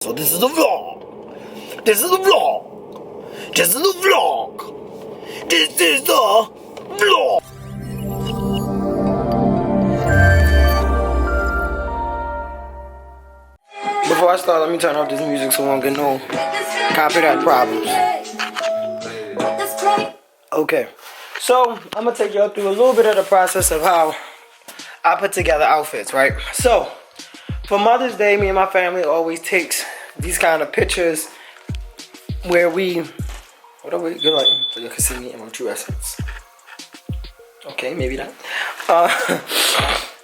So this is a vlog. This is a vlog. This is a vlog. This is a vlog. Before I start, let me turn off this music so I won't get no copyright problems. Okay, so I'm gonna take y'all through a little bit of the process of how I put together outfits, right? So for Mother's Day, me and my family always takes these kind of pictures where we, what are we, good light, so you can see me in my true essence. Okay, maybe not.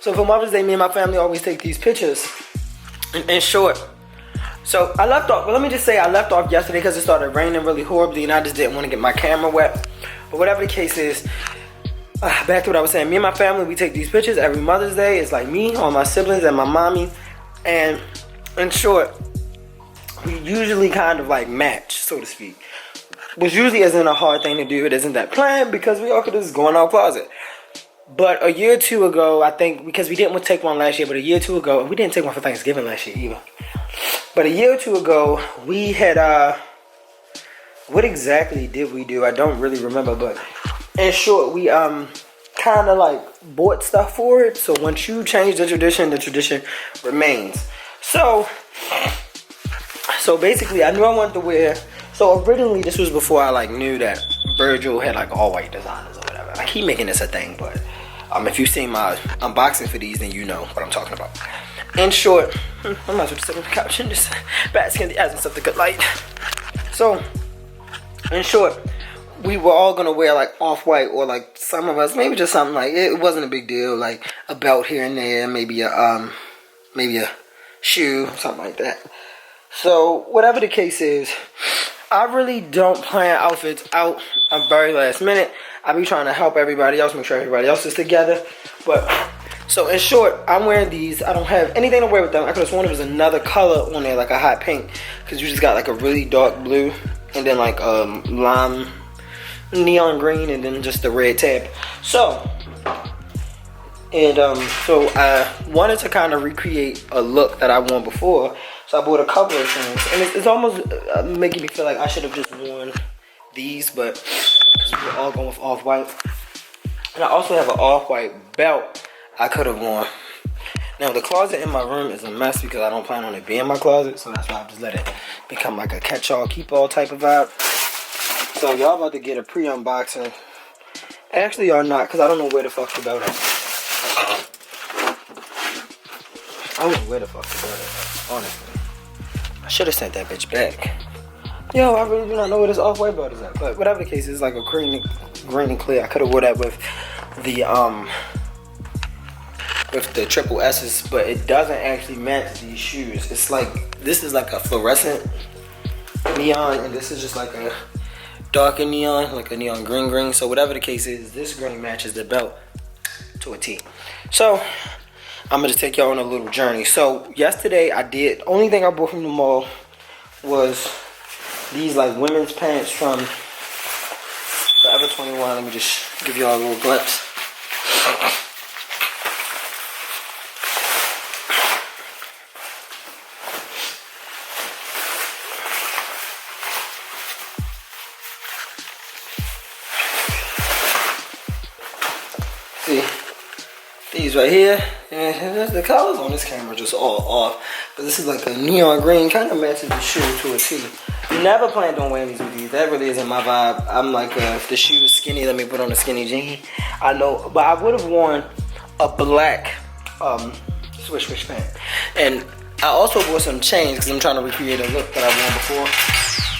So for Mother's Day, me and my family always take these pictures. In short, so I left off, well, let me just say I left off yesterday because it started raining really horribly and I just didn't want to get my camera wet. But whatever the case is, back to what I was saying, me and my family, we take these pictures every Mother's Day. It's like me, all my siblings, and my mommy. And in short, we usually kind of like match, so to speak. Which usually isn't a hard thing to do. It isn't that planned because we all could just go in our closet. But a year or two ago, I think, because we didn't take one last year, but a year or two ago, we didn't take one for Thanksgiving last year either. But a year or two ago, we had, what exactly did we do? I don't really remember, but in short, we kind of like bought stuff for it. So once you change the tradition remains. So basically, I knew I wanted to wear, so originally this was before I like knew that Virgil had like all white designers or whatever. I keep making this a thing, but if you've seen my unboxing for these, then you know what I'm talking about. In short, I might as well sit on the couch and just bask in the essence of the good light. So, in short, we were all gonna wear like off-white, or like some of us, maybe just something like, it wasn't a big deal, like a belt here and there, maybe a shoe, something like that. So, whatever the case is, I really don't plan outfits out at very last minute. I be trying to help everybody else, make sure everybody else is together. But, so in short, I'm wearing these. I don't have anything to wear with them. I could have sworn there was another color on there, like a hot pink. Because you just got like a really dark blue, and then like lime, neon green, and then just the red tab. So, so I wanted to kind of recreate a look that I worn before. So I bought a couple of things, and it's almost making me feel like I should have just worn these, but because we were all going with off-white. And I also have an off-white belt I could have worn. Now the closet in my room is a mess because I don't plan on it being my closet, so that's why I just let it become like a catch-all, keep-all type of vibe. So y'all about to get a pre-unboxing. Actually y'all not, because I don't know where the fuck the belt is. I don't know where the fuck the belt is, honestly. I should have sent that bitch back. Yo, I really do not know where this off-white belt is at. But whatever the case is, like a green and clear. I could have wore that with the triple S's, but it doesn't actually match these shoes. It's like, this is like a fluorescent neon, and this is just like a darker neon, like a neon green. So whatever the case is, this green matches the belt to a T. So I'm gonna take y'all on a little journey. So yesterday only thing I bought from the mall was these like women's pants from Forever 21. Let me just give y'all a little glimpse. See, these right here, and the colors on this camera just all off. But this is like a neon green, kind of matches the shoe to a T. Never planned on wearing these with these. That really isn't my vibe. I'm like, if the shoe is skinny, let me put on a skinny jean. I know, but I would have worn a black swish pant. And I also wore some chains because I'm trying to recreate a look that I wore before.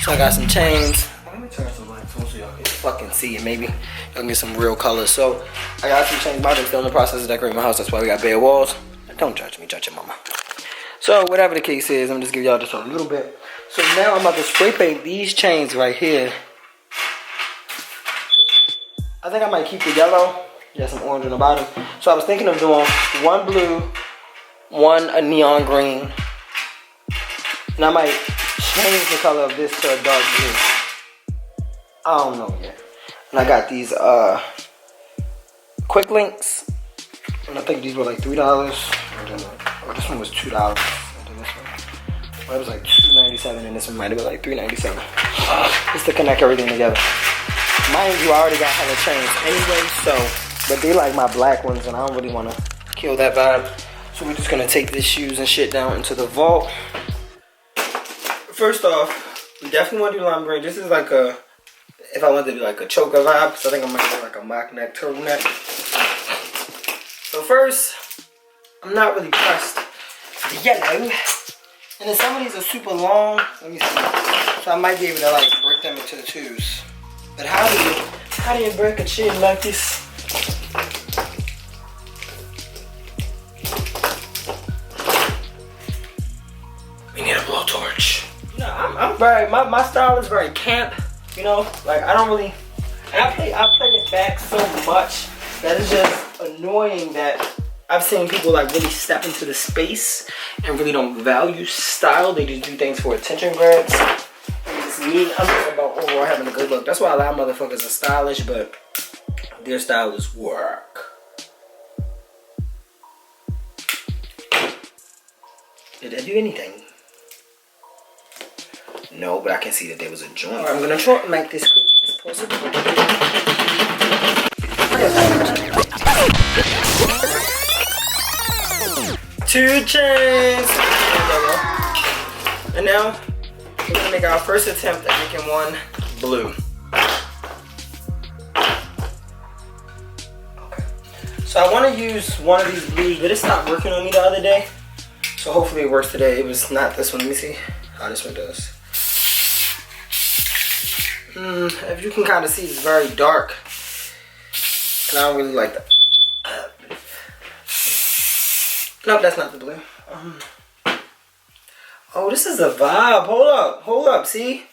So I got some chains. Let me turn some lights on so y'all can fucking see it. Maybe y'all can get some real colors. So I got some chains. I'm still in the process of decorating my house. That's why we got bare walls. Don't judge me, judge your mama. So whatever the case is, I'm just give y'all just a little bit. So now I'm about to spray paint these chains right here. I think I might keep the yellow. Got some orange on the bottom. So I was thinking of doing one blue, one a neon green. And I might change the color of this to a dark blue. I don't know yet. And I got these quick links. And I think these were like $3. Or this one was $2. And then this one. It was like $2.97 and this one might have been like $3.97. Just to connect everything together. Mind you, I already got hella chains anyway, so, but they like my black ones and I don't really want to kill that vibe. So we're just going to take these shoes and shit down into the vault. First off, we definitely want to do lime green. This is like a, if I wanted to do like a choker vibe, so I think I'm going to do like a mock neck, turtleneck. So first, I'm not really pressed the yellow. And then some of these are super long. Let me see. So I might be able to like break them into the twos. But how do you break a chin like this? We need a blowtorch. You know, I'm very, my style is very camp. You know, like I don't really, and I play it back so much that it's just annoying that I've seen people like really step into the space and really don't value style. They just do things for attention grabs. And it's me. I'm talking about overall having a good look. That's why a lot of motherfuckers are stylish, but their style is work. Did I do anything? No, but I can see that there was a joint. Right, I'm gonna try to make this quick as possible. Two chains. And now we're gonna make our first attempt at making one blue. Okay. So I want to use one of these blues, but it stopped working on me the other day. So hopefully it works today. It was not this one. Let me see how this one does. If you can kind of see, it's very dark. And I don't really like that. Nope, that's not the blue. Oh, this is a vibe. Hold up, see?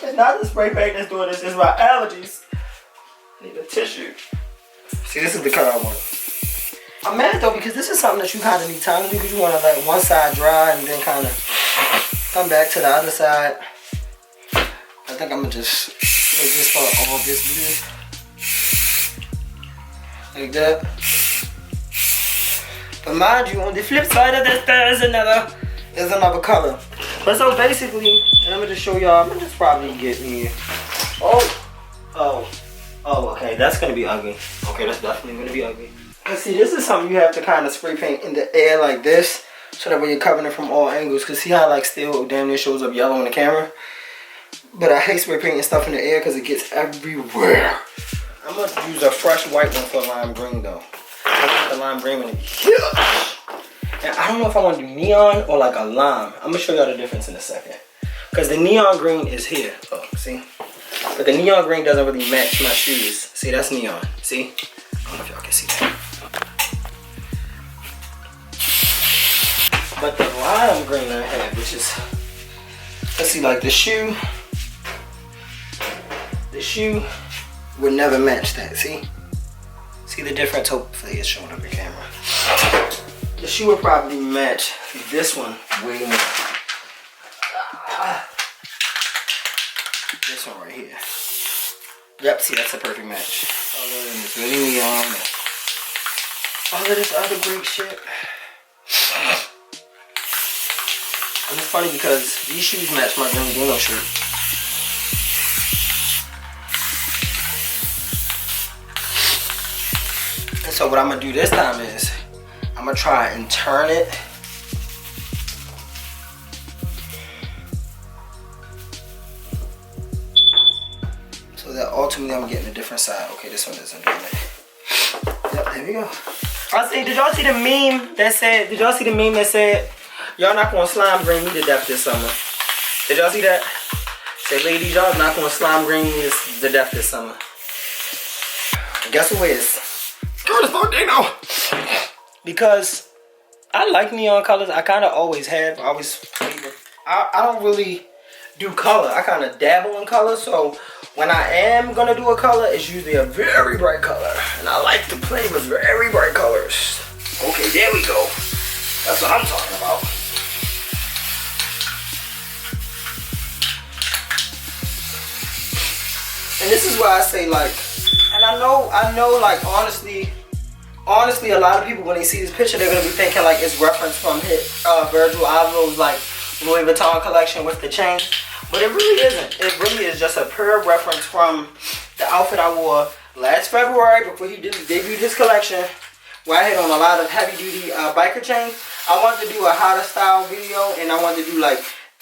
It's not the spray paint that's doing this, it's my allergies. I need a tissue. See, this is the color I want. I'm mad though because this is something that you kind of need time to do because you want to let one side dry and then kind of come back to the other side. I think I'm gonna just make this part all this blue. Like that. But mind you, on the flip side of this, there's another color. But so basically, and I'm gonna just show y'all, I'm gonna just probably get me, oh, okay, that's gonna be ugly. Okay, that's definitely gonna be ugly. But see, this is something you have to kind of spray paint in the air like this, so that way you're covering it from all angles. Cause see how like still damn near shows up yellow on the camera? But I hate spray painting stuff in the air cause it gets everywhere. I'm gonna use a fresh white one for lime green though. I want the lime green one. And I don't know if I want to do neon or like a lime. I'm gonna show y'all the difference in a second. Cause the neon green is here. Oh, see? But the neon green doesn't really match my shoes. See, that's neon. See? I don't know if y'all can see that. But the lime green I have, which is, let's see, like the shoe would never match that. See? See the difference? Hopefully it's showing up your camera. The shoe would probably match this one way more. This one right here. Yep, see, that's a perfect match. Other than this really neon. All of this other great shit. And it's funny because these shoes match my green Dino shirt. And so what I'm gonna do this time is I'm gonna try and turn it so that ultimately I'm getting a different side. Okay, this one isn't doing it. Yep, there we go. Did y'all see the meme that said, y'all not gonna slime green me to death this summer? Did y'all see that? Say, ladies, y'all not gonna slime green me to death this summer. And guess who is? Girl, it's not Dino. Because I like neon colors. I kind of always have. I don't really do color. I kind of dabble in color. So when I am gonna do a color, it's usually a very bright color. And I like to play with very bright colors. Okay, there we go. That's what I'm talking about. And this is why I say like, and I know like honestly, a lot of people when they see this picture, they're gonna be thinking like it's reference from Virgil Abloh's like Louis Vuitton collection with the chain, but it really isn't. It really is just a pure reference from the outfit I wore last February before he debuted his collection, where I had on a lot of heavy duty biker chains. I wanted to do a how to style video, and I wanted to do like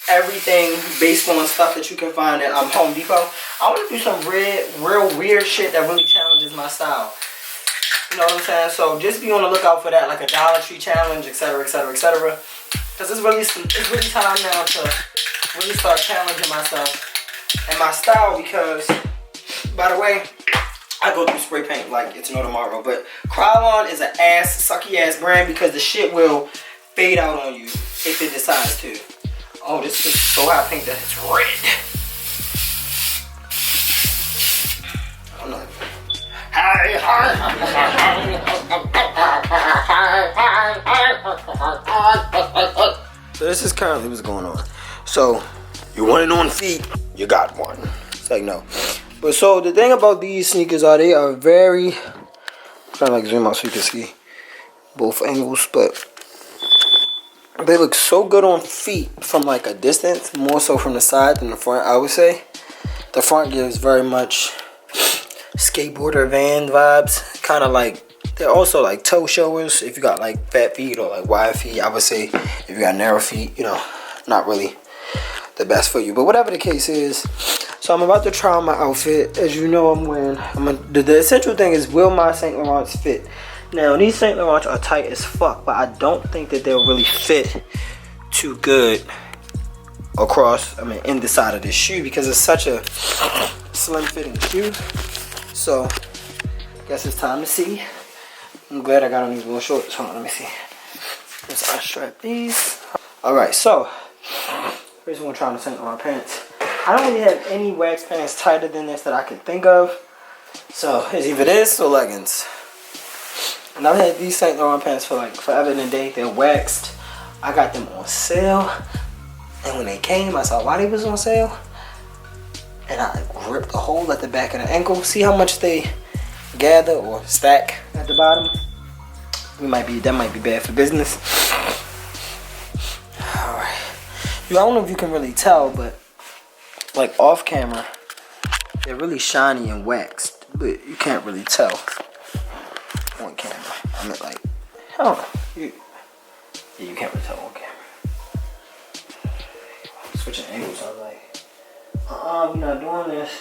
everything based on stuff that you can find at Home Depot. I want to do some real weird shit that really challenges my style. You know what I'm saying? So just be on the lookout for that, like a Dollar Tree challenge, etc., etc., etc. Because it's really time now to really start challenging myself and my style. Because, by the way, I go through spray paint like it's no tomorrow. But Krylon is an sucky ass brand because the shit will fade out on you if it decides to. Oh, this is so hot pink that it's red. I'm not. So this is currently what's going on. So you want it on feet, you got one. It's like no. But so the thing about these sneakers are they are very, I'm trying to like zoom out so you can see both angles, but they look so good on feet from like a distance, more so from the side than the front. I would say the front gives very much skateboarder van vibes, kind of like they're also like toe showers if you got like fat feet or like wide feet. I would say if you got narrow feet, you know, not really the best for you, but whatever the case is. So I'm about to try on my outfit. As you know, I'm wearing the essential thing is, will my Saint Laurents fit? Now these Saint Laurents are tight as fuck, but I don't think that they'll really fit too good across, in the side of this shoe, because it's such a slim fitting shoe. So I guess it's time to see. I'm glad I got on these little shorts. Hold on, let me see. Let's unstrap these. Alright, so first I'm gonna try on the Saint Laurent pants. I don't really have any wax pants tighter than this that I can think of. So it's either this or leggings. And I've had these Saint Laurent pants for like forever and a day. They're waxed. I got them on sale. And when they came, I saw why they was on sale. And I ripped a hole at the back of the ankle. See how much they gather or stack at the bottom? That might be bad for business. Alright. I don't know if you can really tell, but like off camera, they're really shiny and waxed. But you can't really tell on camera. I mean, like, I don't know. You can't really tell on camera. Switching angles, I was like, we're not doing this.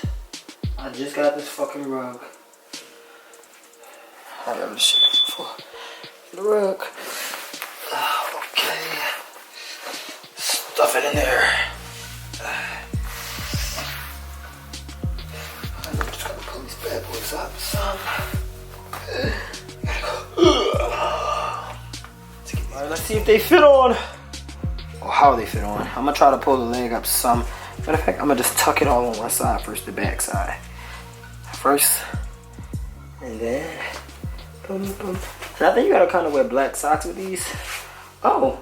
I just got this fucking rug. I got this shit before. The rug. Okay. Stuff it in there. I'm just gonna pull these bad boys up some. Alright, let's see if they fit on. Or how they fit on. I'm gonna try to pull the leg up some. Matter of fact, I'm gonna just tuck it all on one side first, the back side. First. And then boom, boom. So I think you gotta kind of wear black socks with these. Oh.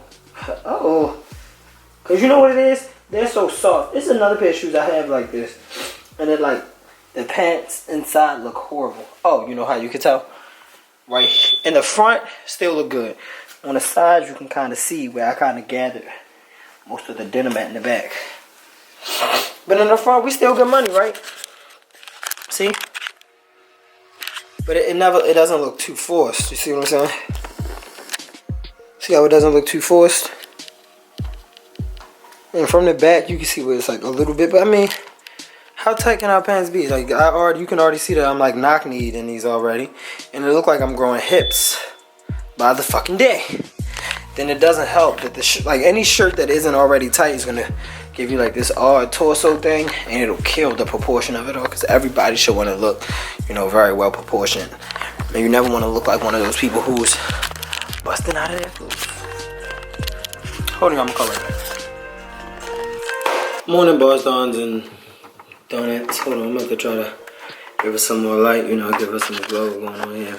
Cause you know what it is? They're so soft. This is another pair of shoes I have like this. And they're like, the pants inside look horrible. Oh, you know how you can tell? Right in the front, still look good. On the sides, you can kind of see where I kind of gathered most of the denim at in the back. But in the front, we still get money, right? See? But it doesn't look too forced. You see what I'm saying? See how it doesn't look too forced? And from the back, you can see where it's like a little bit. But I mean, how tight can our pants be? Like you can already see that I'm like knock-kneed in these already. And it look like I'm growing hips by the fucking day. Then it doesn't help that like any shirt that isn't already tight is gonna give you like this odd torso thing, and it'll kill the proportion of it all, because everybody should want to look, you know, very well proportioned. And you never want to look like one of those people who's busting out of their clothes. Hold on, I'm gonna call right back. Morning, bars, dons, and donuts. Hold on, I'm about to try to give us some more light, you know, give us some glow going on here.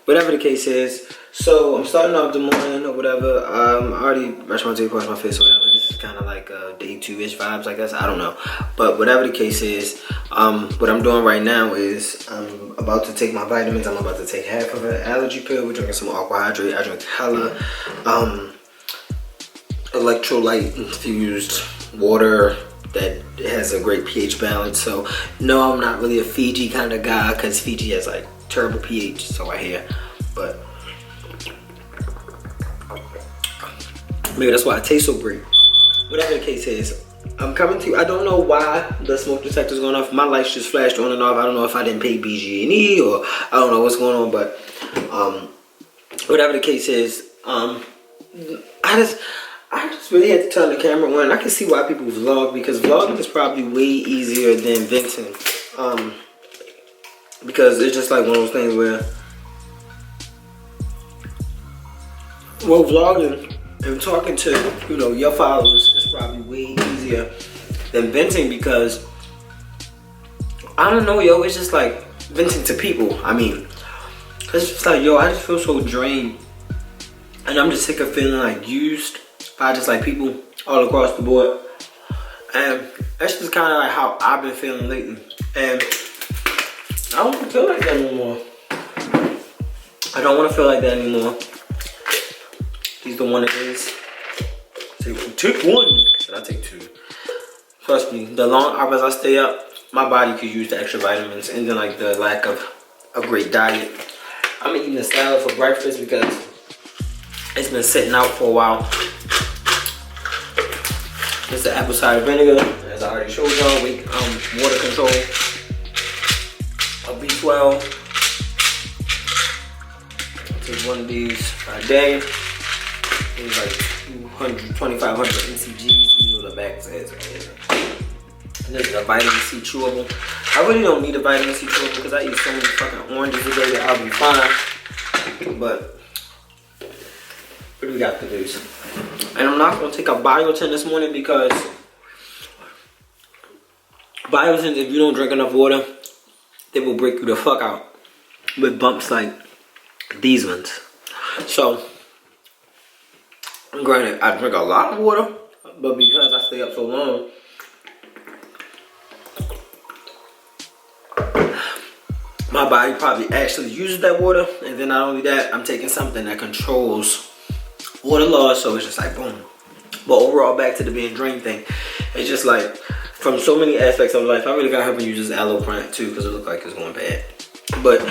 Whatever the case is, so I'm starting off the morning or whatever. I already brushed my teeth, washed my face or whatever. This is kind of like day 2-ish vibes, I guess. I don't know. But whatever the case is, What I'm doing right now is I'm about to take my vitamins. I'm about to take half of an allergy pill. We're drinking some aqua hydrate. I drink hella electrolyte infused water that has a great pH balance. So no, I'm not really a Fiji kind of guy because Fiji has like terrible pH, so I hear. But maybe that's why it tastes so great. Whatever the case is, I'm coming to you. I don't know why the smoke detector's going off. My lights just flashed on and off. I don't know if I didn't pay BG&E or I don't know what's going on, but whatever the case is, I just really had to turn the camera on. I can see why people vlog, because vlogging is probably way easier than venting. Because it's just like one of those things where, well, vlogging and talking to, you know, your followers is probably way easier than venting, because I don't know, yo, it's just like venting to people. I mean, it's just like, yo, I just feel so drained, and I'm just sick of feeling like used by just like people all across the board. And that's just kind of like how I've been feeling lately, and I don't feel like that anymore. I don't want to feel like that anymore. These the one it is. Take one. Should I take two? Trust me, the long hours I stay up, my body could use the extra vitamins, and then like the lack of a great diet. I'm eating a salad for breakfast because it's been sitting out for a while. It's the apple cider vinegar, as I already showed y'all. Water control, a B12. I take one of these a day. It's like 2,500 mcgs. You know the back says. And this is a vitamin C chewable. I really don't need a vitamin C chewable because I eat so many fucking oranges a day that I'll be fine. But what do we got to do? And I'm not gonna take a biotin this morning because biotins, if you don't drink enough water, they will break you the fuck out with bumps like these ones. So, granted, I drink a lot of water, but because I stay up so long, my body probably actually uses that water. And then not only that, I'm taking something that controls water loss, so it's just like boom. But overall, back to the being drained thing, it's just like from so many aspects of life. I really gotta help him use this aloe plant too, because it looks like it's going bad. But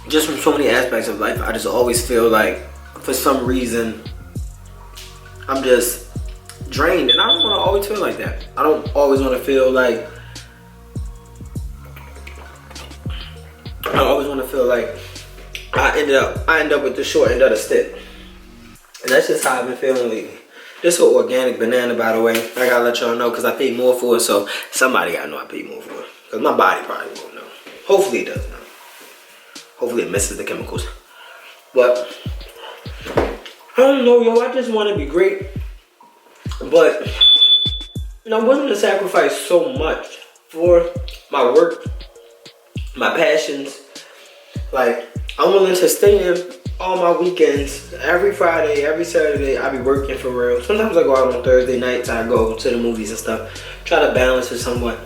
just from so many aspects of life, I just always feel like for some reason I'm just drained, and I don't want to always feel like that. I don't always want to feel like I end up with the short end of the stick. And that's just how I've been feeling lately. This whole organic banana, by the way, I gotta let y'all know because I paid more for it, so somebody gotta know I paid more for it. Because my body probably won't know. Hopefully it does know. Hopefully it misses the chemicals. But I don't know, yo, I just want to be great. But you know, I'm willing to sacrifice so much for my work, my passions. Like, I'm willing to stay in all my weekends. Every Friday, every Saturday, I be working for real. Sometimes I go out on Thursday nights, I go to the movies and stuff. Try to balance it somewhat.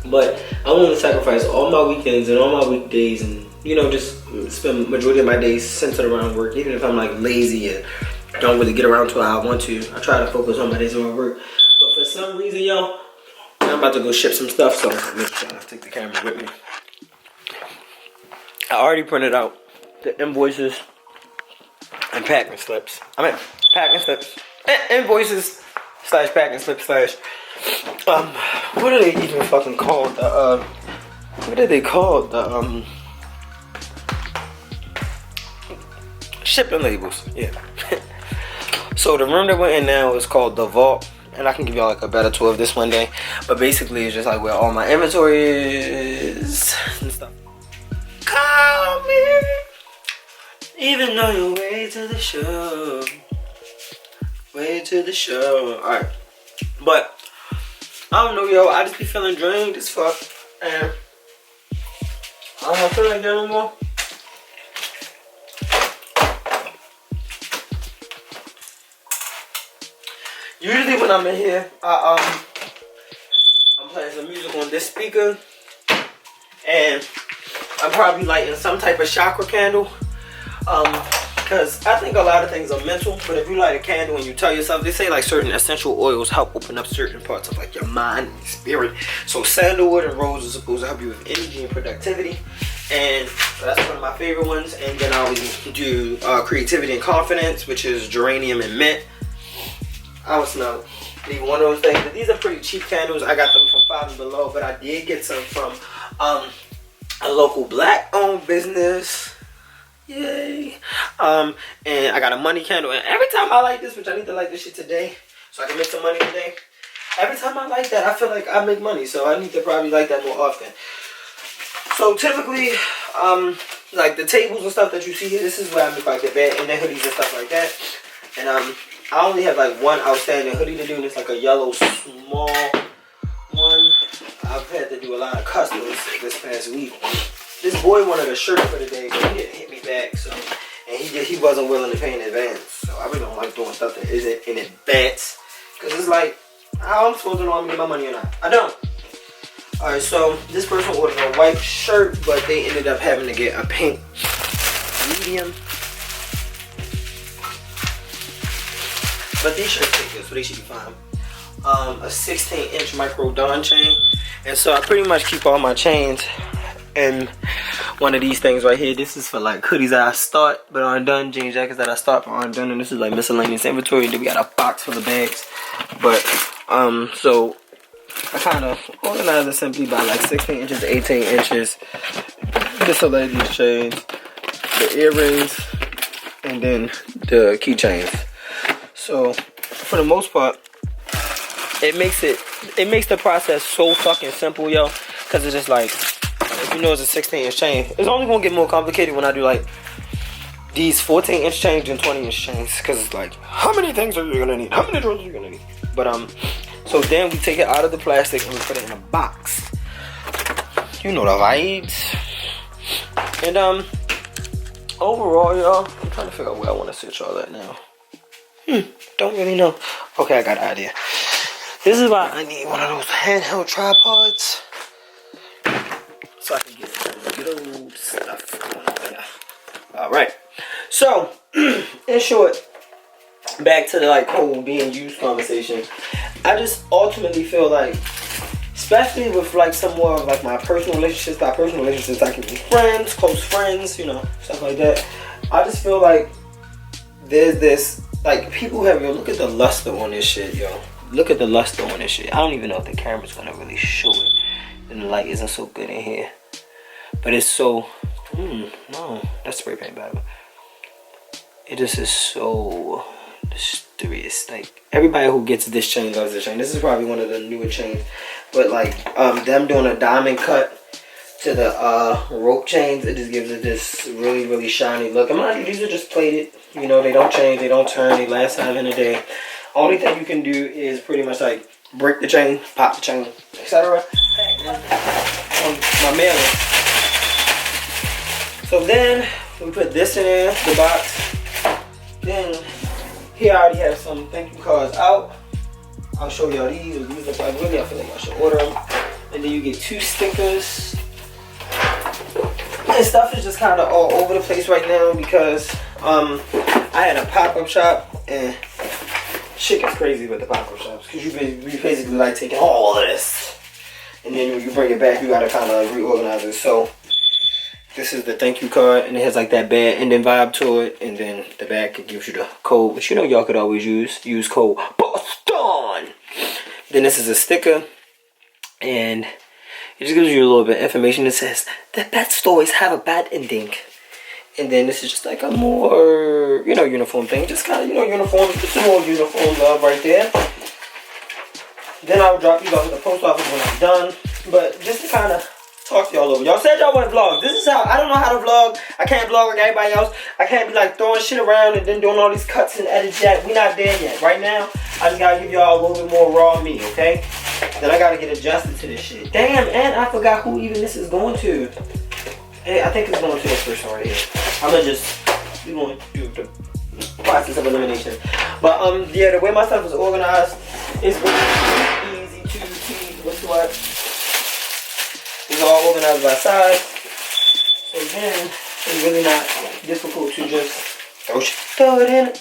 But I'm willing to sacrifice all my weekends and all my weekdays, and you know, just spend majority of my days centered around work. Even if I'm like lazy and don't really get around to how I want to, I try to focus on my days around work. But for some reason, yo, I'm about to go ship some stuff, so I'm just trying to take the camera with me. I already printed out the invoices and packing slips. Packing slips, invoices / packing slips / what are they even fucking called? What are they called? The shipping labels. Yeah. So the room that we're in now is called the Vault, and I can give y'all like a better tour of this one day. But basically, it's just like where all my inventory is and stuff. Call me, even though you're way to the show. Way to the show. Alright. But I don't know, yo. I just be feeling drained as fuck. And I don't feel like that no more. Usually when I'm in here, I'm playing some music on this speaker, and I'm probably lighting some type of chakra candle. Because I think a lot of things are mental, but if you light a candle and you tell yourself, they say like certain essential oils help open up certain parts of like your mind and spirit. So sandalwood and rose is supposed to help you with energy and productivity, and so that's one of my favorite ones. And then I always do creativity and confidence, which is geranium and mint. I would smell either one of those things, but these are pretty cheap candles. I got them from Five and Below, but I did get some from a local black-owned business. Yay. And I got a money candle, and every time I light this, which I need to light this shit today so I can make some money today, every time I light that I feel like I make money, so I need to probably light that more often. So typically like the tables and stuff that you see here, this is where I make like the bed and the hoodies and stuff like that. And I only have like one outstanding hoodie to do, and it's like a yellow small one. I've had to do a lot of customs this past week. This boy wanted a shirt for the day, but he didn't hit me back, so, and he wasn't willing to pay in advance. So I really don't like doing stuff that isn't in advance, because it's like, how I'm supposed to know I'm getting my money or not? I don't. Alright, so this person ordered a white shirt, but they ended up having to get a pink medium. But these shirts take good, so they should be fine. A 16-inch micro Don chain, and so I pretty much keep all my chains in one of these things right here. This is for like hoodies that I start but aren't done, jean jackets that I start but aren't done, and this is like miscellaneous inventory. Then we got a box full of bags. But so I kind of organize it simply by like 16 inches to 18 inches. Miscellaneous chains, the earrings, and then the keychains. So for the most part, it makes the process so fucking simple, yo. Cause it's just like, if you know it's a 16-inch chain, it's only gonna get more complicated when I do like these 14-inch chains and 20-inch chains. Cause it's like, how many things are you gonna need? How many drawers are you gonna need? But so then we take it out of the plastic and we put it in a box. You know the vibes. And overall, y'all, I'm trying to figure out where I want to sit y'all at now. Don't really know. Okay, I got an idea. This is why I need one of those handheld tripods, so I can get good old stuff going on there. Alright. So, in short, back to the like whole being used conversation. I just ultimately feel like, especially with like some more of like my personal relationships, I can be friends, close friends, you know, stuff like that. I just feel like there's this, like, people have, yo, look at the luster on this shit, yo. Look at the luster on this shit. I don't even know if the camera's gonna really show it. And the light isn't so good in here. But it's so, no, that's spray paint, by the way. It just is so mysterious. Like, everybody who gets this chain loves this chain. This is probably one of the newer chains. But like, them doing a diamond cut to the rope chains, it just gives it this really, really shiny look. And mind you, these are just plated. You know, they don't change, they don't turn, they last time in a day. Only thing you can do is pretty much like break the chain, pop the chain, etc. On my mailer. So then we put this in there, the box. Then here I already have some thank you cards out. I'll show y'all these. These look like really, I feel like I should order them. And then you get 2 stickers. And stuff is just kind of all over the place right now because I had a pop-up shop, and shit gets crazy with the pop-up shops because you basically like taking all of this, and then when you bring it back, you gotta kind of like reorganize it. So this is the thank you card, and it has like that bad ending vibe to it, and then the back it gives you the code, which you know y'all could always use code BOSTON. Then this is a sticker, and it just gives you a little bit of information. It says the pet stories have a bad ending. And then this is just like a more, you know, uniform thing. Just kind of, you know, uniform. Just a more uniform love right there. Then I'll drop these off at the post office when I'm done. But just to kind of talk to y'all over. Y'all said y'all want to vlog. This is how, I don't know how to vlog. I can't vlog like everybody else. I can't be like throwing shit around and then doing all these cuts and edits yet. We not there yet. Right now, I just got to give y'all a little bit more raw meat, okay? Then I got to get adjusted to this shit. Damn, and I forgot who even this is going to. Hey, I think it's going to this person right here. I'm gonna we're going to do the process of elimination. But yeah, the way my stuff is organized is really easy to see. what's what. It's all organized by size. So then it's really not difficult to just throw it in.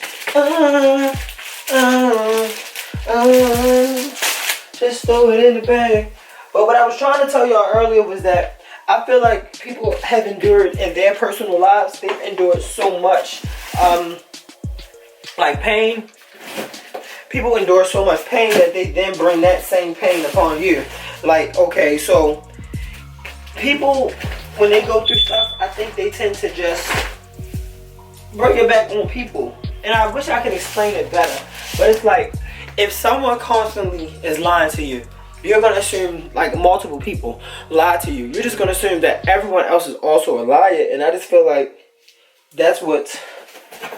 Just throw it in the bag. But what I was trying to tell y'all earlier was that I feel like people have endured in their personal lives, they've endured so much like pain. People endure so much pain that they then bring that same pain upon you. Like, okay, so people, when they go through stuff, I think they tend to just bring it back on people. And I wish I could explain it better. But it's like, if someone constantly is lying to you, you're going to assume, like multiple people lie to you. You're just going to assume that everyone else is also a liar. And I just feel like that's what's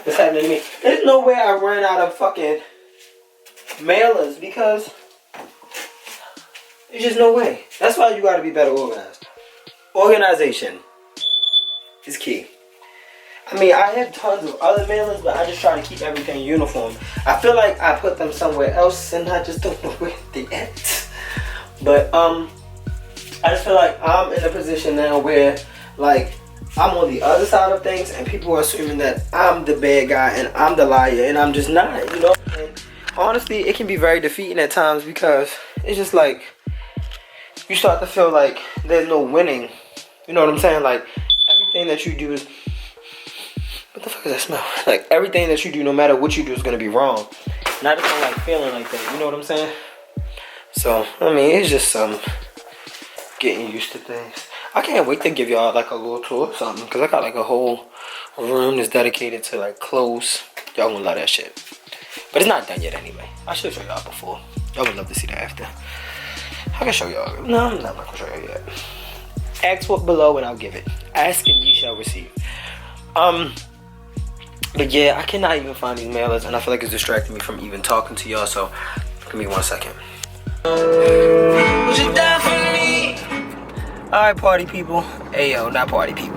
happening to me. There's no way I ran out of fucking mailers because there's just no way. That's why you got to be better organized. Organization is key. I mean, I have tons of other mailers, but I just try to keep everything uniform. I feel like I put them somewhere else and I just don't know where they at. But I just feel like I'm in a position now where like I'm on the other side of things and people are assuming that I'm the bad guy and I'm the liar and I'm just not, you know? And honestly, it can be very defeating at times because it's just like you start to feel like there's no winning. You know what I'm saying? Like everything that you do is, what the fuck is that smell? Like everything that you do, no matter what you do, is gonna be wrong. And I just don't like feeling like that. You know what I'm saying? So I mean, it's just getting used to things. I can't wait to give y'all like a little tour or something because I got like a whole room that's dedicated to like clothes. Y'all gonna love that shit. But it's not done yet anyway. I should show y'all before. Y'all would love to see that after. I can show y'all. No, I'm not gonna show y'all yet. Ask for below and I'll give it. Ask and ye shall receive. But yeah, I cannot even find these mailers and I feel like it's distracting me from even talking to y'all. So give me 1 second. Would you die for me? Alright, party people. Hey yo, not party people.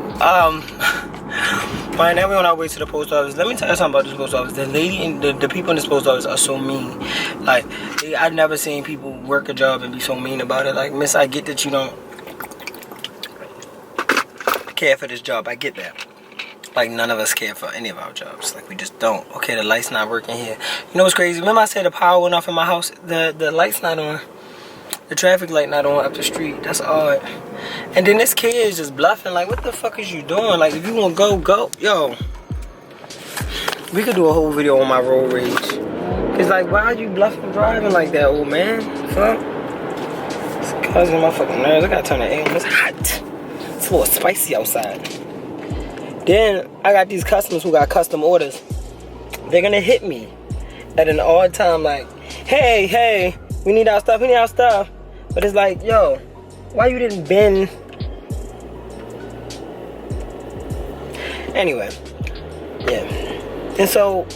Right now we're on our way to the post office. Let me tell you something about this post office. The lady and the people in this post office are so mean. Like, I've never seen people work a job and be so mean about it. Like, miss, I get that you don't care for this job. I get that. Like, none of us care for any of our jobs. Like, we just don't. Okay, the light's not working here. You know what's crazy? Remember I said the power went off in my house? The light's not on. The traffic light not on up the street. That's odd. And then this kid is just bluffing. Like, what the fuck is you doing? Like, if you want to go, go. Yo. We could do a whole video on my road rage. Cause like, why are you bluffing driving like that, old man? Fuck. It's causing my fucking nerves. I gotta turn the air on. It's hot. It's a little spicy outside. Then I got these customers who got custom orders. They're gonna hit me at an odd time. Like, hey, we need our stuff. But it's like, yo, why you didn't bend? Anyway, yeah. And so,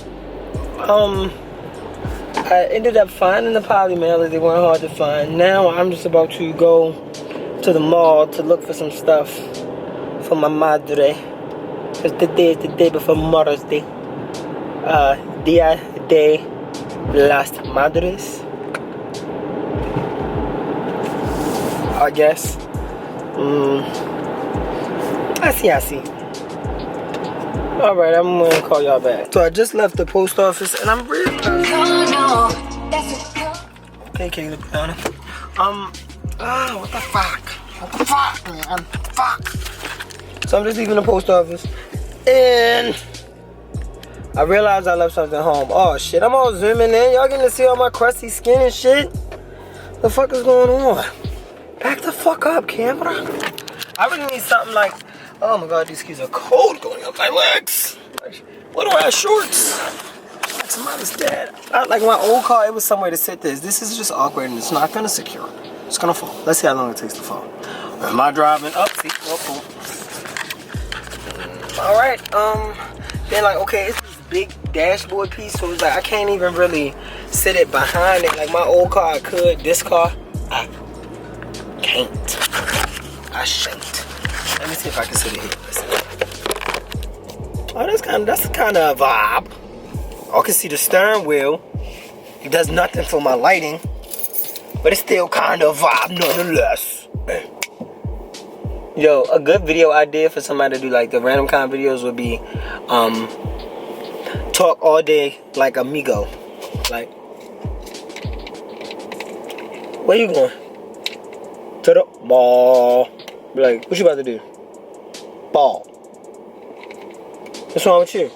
I ended up finding the poly mailers. They weren't hard to find. Now I'm just about to go to the mall to look for some stuff for my madre. Because today is the day before Mother's Day. Dia de las Madres, I guess. I see. Alright, I'm gonna call y'all back. So I just left the post office and I'm really okay, Caleb, what the fuck, man, So I'm just leaving the post office and I realized I left something home. Oh shit, I'm all zooming in. Y'all getting to see all my crusty skin and shit? The fuck is going on? Back the fuck up, camera. I really need something like, oh my god, these skis are cold going up my legs. What do I have shorts? Like somebody's dead. Like my old car, it was somewhere to sit this. This is just awkward and it's not gonna secure. It's gonna fall. Let's see how long it takes to fall. Am I driving up? See, no cool. Alright, then like, okay, it's this big dashboard piece, so it's like I can't even really sit it behind it. Like my old car I could, this car I can't. I shan't. Let me see if I can sit it here. Listen. Oh, that's kind of a vibe. I can see the steering wheel. It does nothing for my lighting. but it's still kind of vibe nonetheless. Yo, a good video idea for somebody to do like the random kind of videos would be talk all day like amigo. Like, where you going? To the ball. Be like, what you about to do? Ball. What's wrong with you?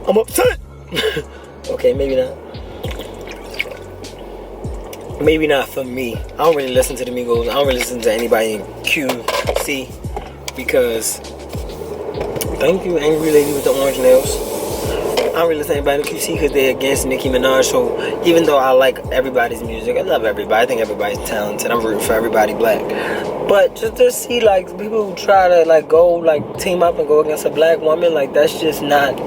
I'm upset. Okay, maybe not. Maybe not for me. I don't really listen to the Migos. I don't really listen to anybody in QC because, thank you, angry lady with the orange nails. I don't really listen to anybody in QC because they're against Nicki Minaj. So even though I like everybody's music, I love everybody. I think everybody's talented. I'm rooting for everybody black. But just to see like people who try to like go like team up and go against a black woman, like that's just not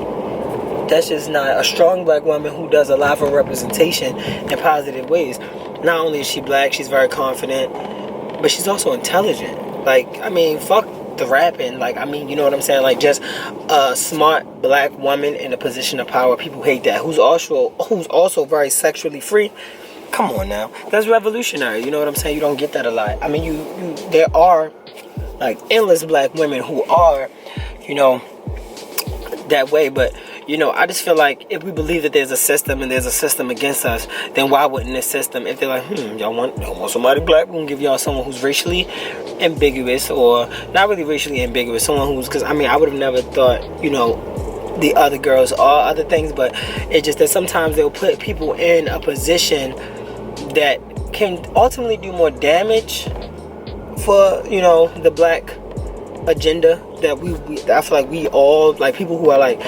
a strong black woman who does a lot for representation in positive ways. Not only is she black, she's very confident, but she's also intelligent. Like, I mean, fuck the rapping. Like, I mean, you know what I'm saying? Like, just a smart black woman in a position of power. People hate that. Who's also very sexually free. Come on now, that's revolutionary. You know what I'm saying? You don't get that a lot. I mean, there are like endless black women who are, you know, that way, but. You know, I just feel like if we believe that there's a system and there's a system against us, then why wouldn't this system, if they're like, y'all want somebody black, we're going to give y'all someone who's racially ambiguous, or not really racially ambiguous, someone who's, because I mean, I would have never thought, you know, the other girls are other things, but it's just that sometimes they'll put people in a position that can ultimately do more damage for, you know, the black agenda that I feel like we all, like people who are like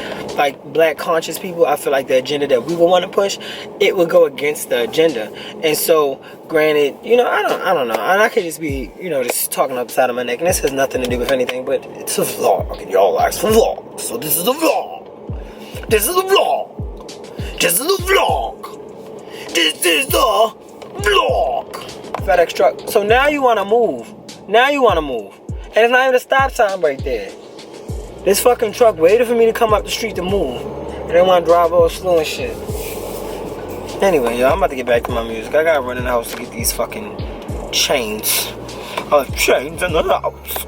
black conscious people, I feel like the agenda that we would want to push, it would go against the agenda. And so granted, you know, I don't know, and I could just be, you know, just talking up the side of my neck, and this has nothing to do with anything, but it's a vlog, and y'all ask for vlog, so this is a vlog. This is a vlog. This is a vlog. This is a vlog. FedEx truck. So now you want to move. And it's not even a stop sign right there. This fucking truck waited for me to come up the street to move. And they want to drive all slow and shit. Anyway, y'all, I'm about to get back to my music. I gotta run in the house to get these fucking chains. Chains in the house.